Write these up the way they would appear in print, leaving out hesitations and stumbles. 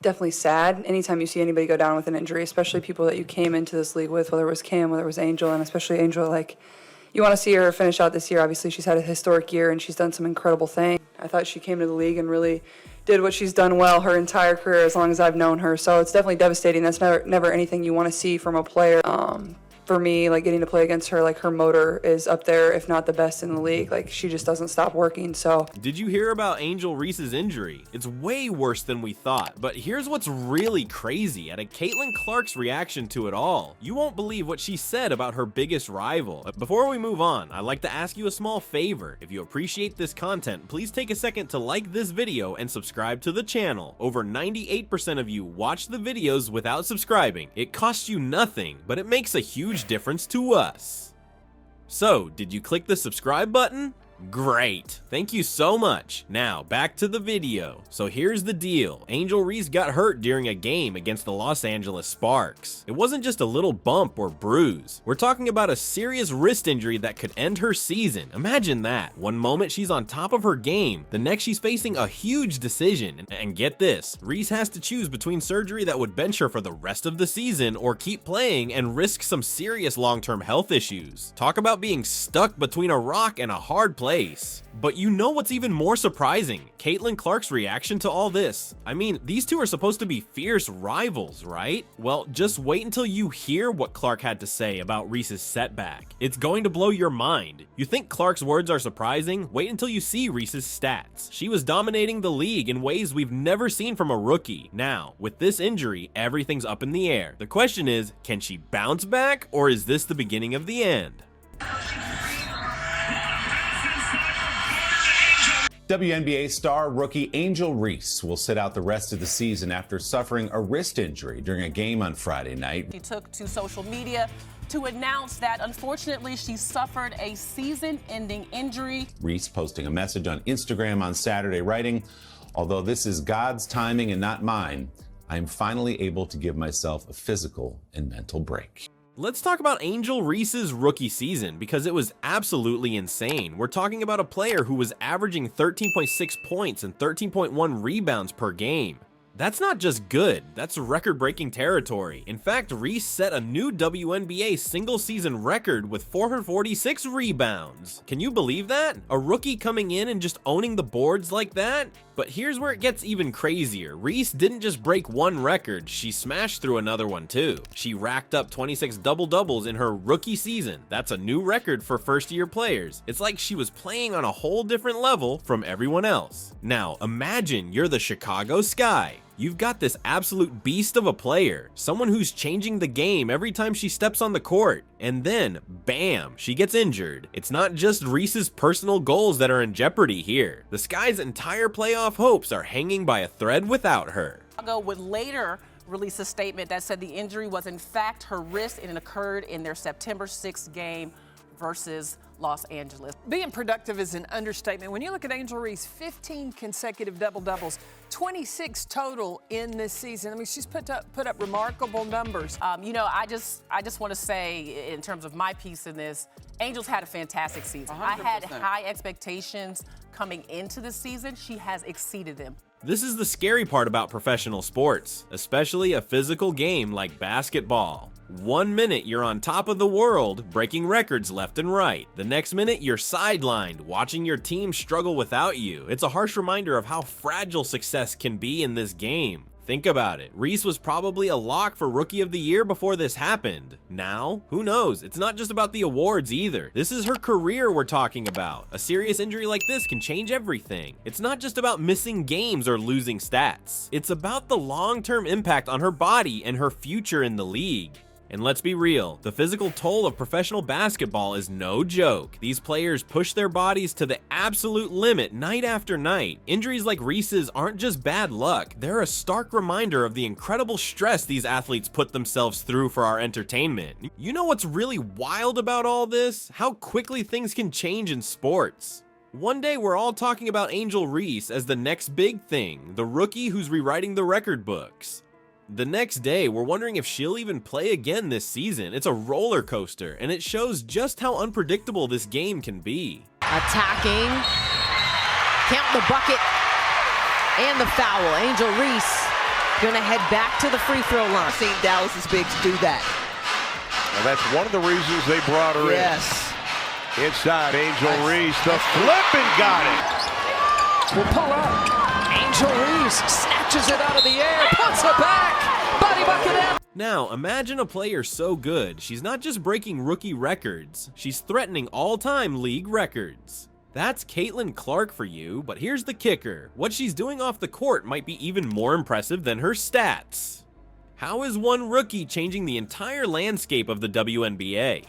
Definitely sad anytime you see anybody go down with an injury, especially people that you came into this league with, whether it was Kim, whether it was Angel, and especially Angel. Like, you want to see her finish out this year. Obviously, she's had a historic year, and she's done some incredible things. I thought she came to the league and really did what she's done well her entire career as long as I've known her. So it's definitely devastating. That's never anything you want to see from a player. For me, like, getting to play against her, like, her motor is up there, if not the best in the league. Like, she just doesn't stop working, so. Did you hear about Angel Reese's injury? It's way worse than we thought, but here's what's really crazy at Caitlyn Clark's reaction to it all. You won't believe what she said about her biggest rival. Before we move on, I'd like to ask you a small favor. If you appreciate this content, please take a second to like this video and subscribe to the channel. Over 98% of you watch the videos without subscribing. It costs you nothing, but it makes a huge difference to us. So, did you click the subscribe button? Great, thank you so much. Now back to the video. So here's the deal. Angel Reese got hurt during a game against the Los Angeles Sparks. It wasn't just a little bump or bruise. We're talking about a serious wrist injury that could end her season. Imagine that. One moment she's on top of her game, the next she's facing a huge decision. And get this, Reese has to choose between surgery that would bench her for the rest of the season or keep playing and risk some serious long-term health issues. Talk about being stuck between a rock and a hard place. But you know what's even more surprising? Caitlyn Clark's reaction to all this. I mean, these two are supposed to be fierce rivals, right? Well, just wait until you hear what Clark had to say about Reese's setback. It's going to blow your mind. You think Clark's words are surprising? Wait until you see Reese's stats. She was dominating the league in ways we've never seen from a rookie. Now, with this injury, everything's up in the air. The question is, can she bounce back, or is this the beginning of the end? WNBA star rookie Angel Reese will sit out the rest of the season after suffering a wrist injury during a game on Friday night. She took to social media to announce that, unfortunately, she suffered a season-ending injury. Reese posting a message on Instagram on Saturday, writing, "Although this is God's timing and not mine, I am finally able to give myself a physical and mental break." Let's talk about Angel Reese's rookie season because it was absolutely insane. We're talking about a player who was averaging 13.6 points and 13.1 rebounds per game. That's not just good, that's record-breaking territory. In fact, Reese set a new WNBA single-season record with 446 rebounds. Can you believe that? A rookie coming in and just owning the boards like that? But here's where it gets even crazier. Reese didn't just break one record, she smashed through another one too. She racked up 26 double-doubles in her rookie season. That's a new record for first-year players. It's like she was playing on a whole different level from everyone else. Now, imagine you're the Chicago Sky. You've got this absolute beast of a player, someone who's changing the game every time she steps on the court, and then, bam, she gets injured. It's not just Reese's personal goals that are in jeopardy here. The Sky's entire playoff hopes are hanging by a thread without her. Chicago would later release a statement that said the injury was in fact her wrist and it occurred in their September 6th game versus Los Angeles. Being productive is an understatement. When you look at Angel Reese, 15 consecutive double-doubles, 26 total in this season. I mean, she's put up remarkable numbers. You know, I just want to say, in terms of my piece in this, Angel's had a fantastic season. 100%. I had high expectations coming into the season. She has exceeded them. This is the scary part about professional sports, especially a physical game like basketball. 1 minute you're on top of the world, breaking records left and right. The next minute you're sidelined, watching your team struggle without you. It's a harsh reminder of how fragile success can be in this game. Think about it. Reese was probably a lock for Rookie of the Year before this happened. Now, who knows? It's not just about the awards either. This is her career we're talking about. A serious injury like this can change everything. It's not just about missing games or losing stats. It's about the long-term impact on her body and her future in the league. And let's be real, the physical toll of professional basketball is no joke. These players push their bodies to the absolute limit night after night. Injuries like Reese's aren't just bad luck, they're a stark reminder of the incredible stress these athletes put themselves through for our entertainment. You know what's really wild about all this? How quickly things can change in sports. One day we're all talking about Angel Reese as the next big thing, the rookie who's rewriting the record books. The next day, we're wondering if she'll even play again this season. It's a roller coaster, and it shows just how unpredictable this game can be. Attacking, count the bucket, and the foul. Angel Reese Gonna head back to the free throw line. St. Dallas is big to do that. And that's one of the reasons they brought her Yes. in. Inside, Angel Reese, the flip and got it. Will pull up. Angel Reese snatches it out of the air, puts it back. Body bucket out. Now, imagine a player so good, she's not just breaking rookie records, she's threatening all-time league records. That's Caitlyn Clark for you, but here's the kicker. What she's doing off the court might be even more impressive than her stats. How is one rookie changing the entire landscape of the WNBA?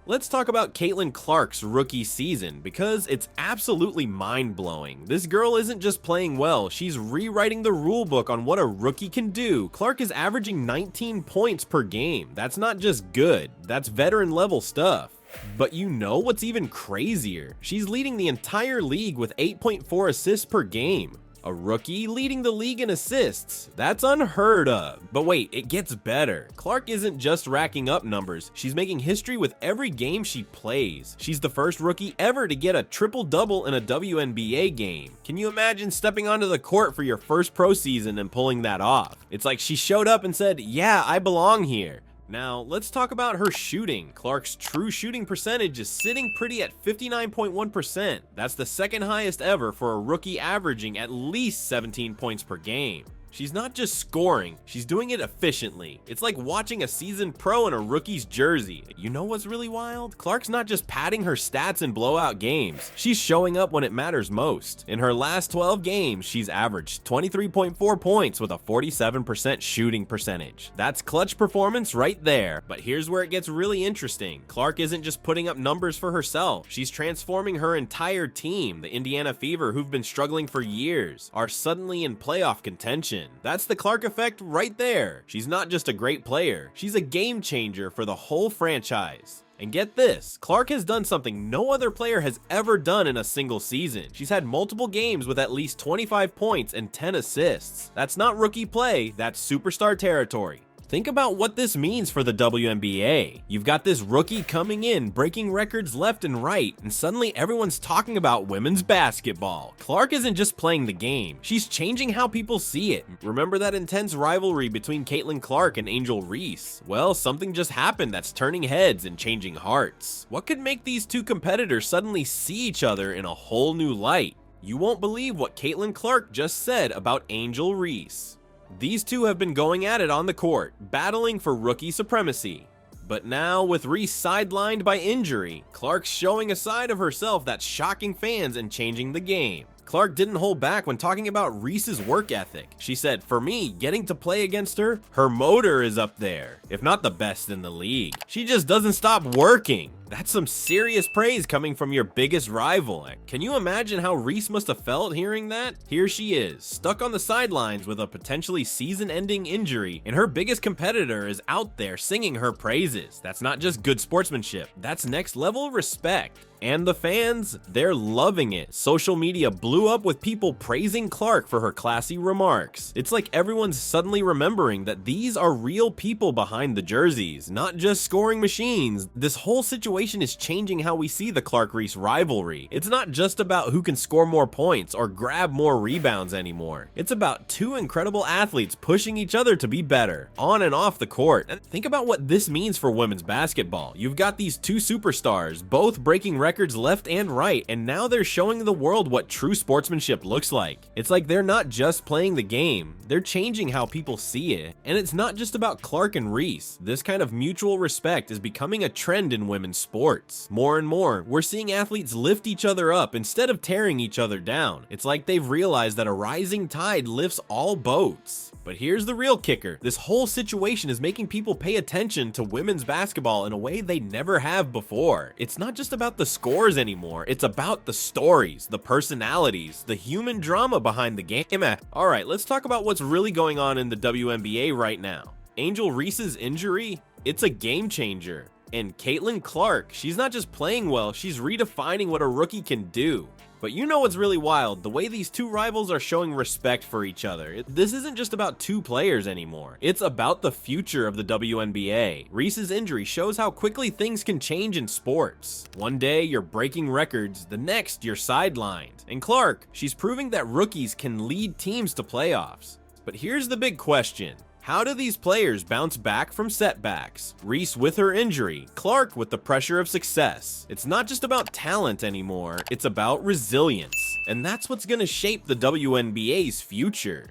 Let's talk about Caitlyn Clark's rookie season, because it's absolutely mind-blowing. This girl isn't just playing well, she's rewriting the rulebook on what a rookie can do. Clark is averaging 19 points per game. That's not just good, that's veteran-level stuff. But you know what's even crazier? She's leading the entire league with 8.4 assists per game. A rookie leading the league in assists. That's unheard of. But wait, it gets better. Clark isn't just racking up numbers, she's making history with every game she plays. She's the first rookie ever to get a triple-double in a WNBA game. Can you imagine stepping onto the court for your first pro season and pulling that off? It's like she showed up and said, yeah, I belong here. Now, let's talk about her shooting. Clark's true shooting percentage is sitting pretty at 59.1%. That's the second highest ever for a rookie averaging at least 17 points per game. She's not just scoring, she's doing it efficiently. It's like watching a seasoned pro in a rookie's jersey. You know what's really wild? Clark's not just padding her stats in blowout games, she's showing up when it matters most. In her last 12 games, she's averaged 23.4 points with a 47% shooting percentage. That's clutch performance right there. But here's where it gets really interesting. Clark isn't just putting up numbers for herself, she's transforming her entire team. The Indiana Fever, who've been struggling for years, are suddenly in playoff contention. That's the Clark effect right there. She's not just a great player, she's a game changer for the whole franchise. And get this, Clark has done something no other player has ever done in a single season. She's had multiple games with at least 25 points and 10 assists. That's not rookie play, that's superstar territory. Think about what this means for the WNBA. You've got this rookie coming in, breaking records left and right, and suddenly everyone's talking about women's basketball. Clark isn't just playing the game, she's changing how people see it. Remember that intense rivalry between Caitlyn Clark and Angel Reese? Well, something just happened that's turning heads and changing hearts. What could make these two competitors suddenly see each other in a whole new light? You won't believe what Caitlyn Clark just said about Angel Reese. These two have been going at it on the court, battling for rookie supremacy. But now, with Reese sidelined by injury, Clark's showing a side of herself that's shocking fans and changing the game. Clark didn't hold back when talking about Reese's work ethic. She said, for me, getting to play against her, her motor is up there, if not the best in the league. She just doesn't stop working. That's some serious praise coming from your biggest rival. Can you imagine how Reese must have felt hearing that? Here she is, stuck on the sidelines with a potentially season-ending injury, and her biggest competitor is out there singing her praises. That's not just good sportsmanship, that's next-level respect. And the fans, they're loving it. Social media blew up with people praising Clark for her classy remarks. It's like everyone's suddenly remembering that these are real people behind the jerseys, not just scoring machines. This whole situation is changing how we see the Clark-Reese rivalry. It's not just about who can score more points or grab more rebounds anymore. It's about two incredible athletes pushing each other to be better, on and off the court. And think about what this means for women's basketball. You've got these two superstars, both breaking records left and right, and now they're showing the world what true sportsmanship looks like. It's like they're not just playing the game, they're changing how people see it. And it's not just about Clark and Reese. This kind of mutual respect is becoming a trend in women's sports. More and more, we're seeing athletes lift each other up instead of tearing each other down. It's like they've realized that a rising tide lifts all boats. But here's the real kicker. This whole situation is making people pay attention to women's basketball in a way they never have before. It's not just about the scores anymore, it's about the stories, the personalities, the human drama behind the game. Alright, let's talk about what's really going on in the WNBA right now. Angel Reese's injury? It's a game changer. And Caitlyn Clark, she's not just playing well, she's redefining what a rookie can do. But you know what's really wild? The way these two rivals are showing respect for each other. This isn't just about two players anymore. It's about the future of the WNBA. Reese's injury shows how quickly things can change in sports. One day you're breaking records, the next you're sidelined. And Clark, she's proving that rookies can lead teams to playoffs. But here's the big question. How do these players bounce back from setbacks? Reese with her injury, Clark with the pressure of success. It's not just about talent anymore, it's about resilience. And that's what's gonna shape the WNBA's future.